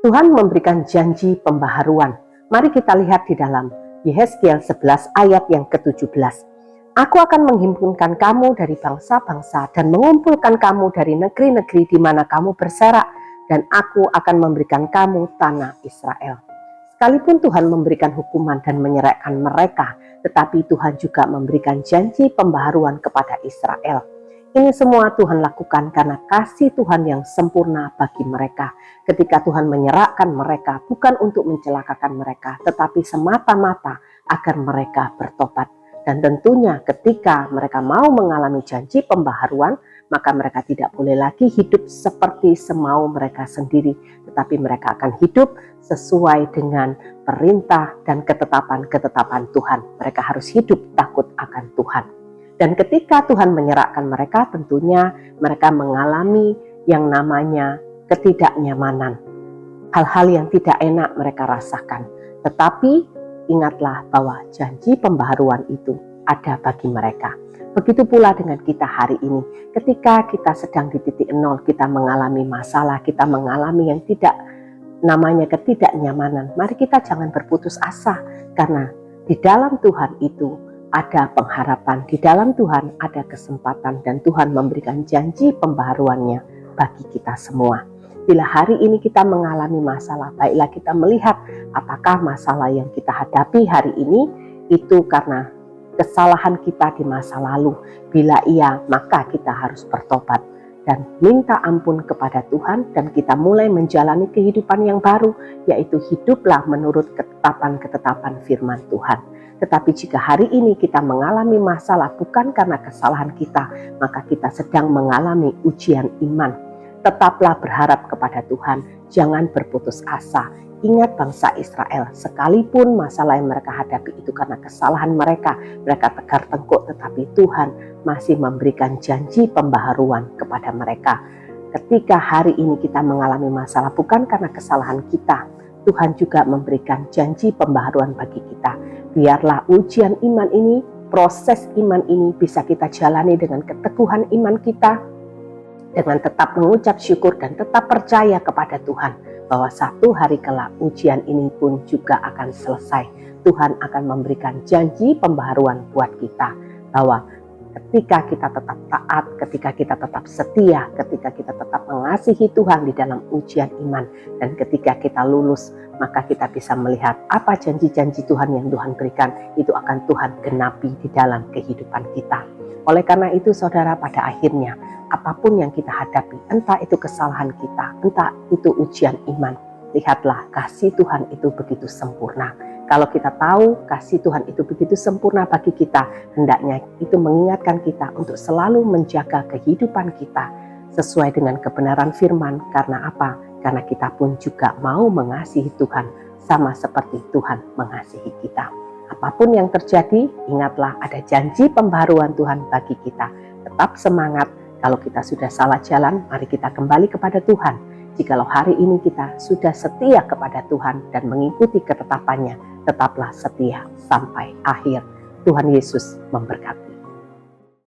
Tuhan memberikan janji pembaharuan. Mari kita lihat di dalam Yehezkiel 11 ayat yang ke-17. Aku akan menghimpunkan kamu dari bangsa-bangsa dan mengumpulkan kamu dari negeri-negeri di mana kamu berserak, dan aku akan memberikan kamu tanah Israel. Sekalipun Tuhan memberikan hukuman dan menyerahkan mereka, tetapi Tuhan juga memberikan janji pembaharuan kepada Israel. Ini semua Tuhan lakukan karena kasih Tuhan yang sempurna bagi mereka. Ketika Tuhan menyerahkan mereka, bukan untuk mencelakakan mereka, tetapi semata-mata agar mereka bertobat. Dan tentunya ketika mereka mau mengalami janji pembaharuan, maka mereka tidak boleh lagi hidup seperti semau mereka sendiri, tetapi mereka akan hidup sesuai dengan perintah dan ketetapan-ketetapan Tuhan. Mereka harus hidup takut akan Tuhan. Dan ketika Tuhan menyerahkan mereka, tentunya mereka mengalami yang namanya ketidaknyamanan. Hal-hal yang tidak enak mereka rasakan. Tetapi ingatlah bahwa janji pembaharuan itu ada bagi mereka. Begitu pula dengan kita hari ini. Ketika kita sedang di titik nol, kita mengalami masalah, kita mengalami yang tidak namanya ketidaknyamanan. Mari kita jangan berputus asa, karena di dalam Tuhan itu ada pengharapan, di dalam Tuhan ada kesempatan, dan Tuhan memberikan janji pembaharuannya bagi kita semua. Bila hari ini kita mengalami masalah, baiklah kita melihat apakah masalah yang kita hadapi hari ini itu karena kesalahan kita di masa lalu. Bila iya, maka kita harus bertobat dan minta ampun kepada Tuhan, dan kita mulai menjalani kehidupan yang baru, yaitu hiduplah menurut ketetapan-ketetapan firman Tuhan. Tetapi jika hari ini kita mengalami masalah bukan karena kesalahan kita, maka kita sedang mengalami ujian iman. Tetaplah berharap kepada Tuhan, jangan berputus asa. Ingat bangsa Israel, sekalipun masalah yang mereka hadapi itu karena kesalahan mereka tegar tengkuk, tetapi Tuhan masih memberikan janji pembaharuan kepada mereka. Ketika hari ini kita mengalami masalah bukan karena kesalahan kita, Tuhan juga memberikan janji pembaharuan bagi kita. Biarlah ujian iman ini, proses iman ini bisa kita jalani dengan keteguhan iman kita, dengan tetap mengucap syukur dan tetap percaya kepada Tuhan bahwa satu hari kelak ujian ini pun juga akan selesai. Tuhan akan memberikan janji pembaharuan buat kita, bahwa ketika kita tetap taat, ketika kita tetap setia, ketika kita tetap mengasihi Tuhan di dalam ujian iman, dan ketika kita lulus, maka kita bisa melihat apa janji-janji Tuhan yang Tuhan berikan, itu akan Tuhan genapi di dalam kehidupan kita. Oleh karena itu saudara, pada akhirnya apapun yang kita hadapi, entah itu kesalahan kita, entah itu ujian iman, lihatlah kasih Tuhan itu begitu sempurna. Kalau kita tahu kasih Tuhan itu begitu sempurna bagi kita, hendaknya itu mengingatkan kita untuk selalu menjaga kehidupan kita sesuai dengan kebenaran firman. Karena apa? Karena kita pun juga mau mengasihi Tuhan sama seperti Tuhan mengasihi kita. Apapun yang terjadi, ingatlah ada janji pembaharuan Tuhan bagi kita. Tetap semangat. Kalau kita sudah salah jalan, mari kita kembali kepada Tuhan. Jikalau hari ini kita sudah setia kepada Tuhan dan mengikuti ketetapannya, tetaplah setia sampai akhir. Tuhan Yesus memberkati.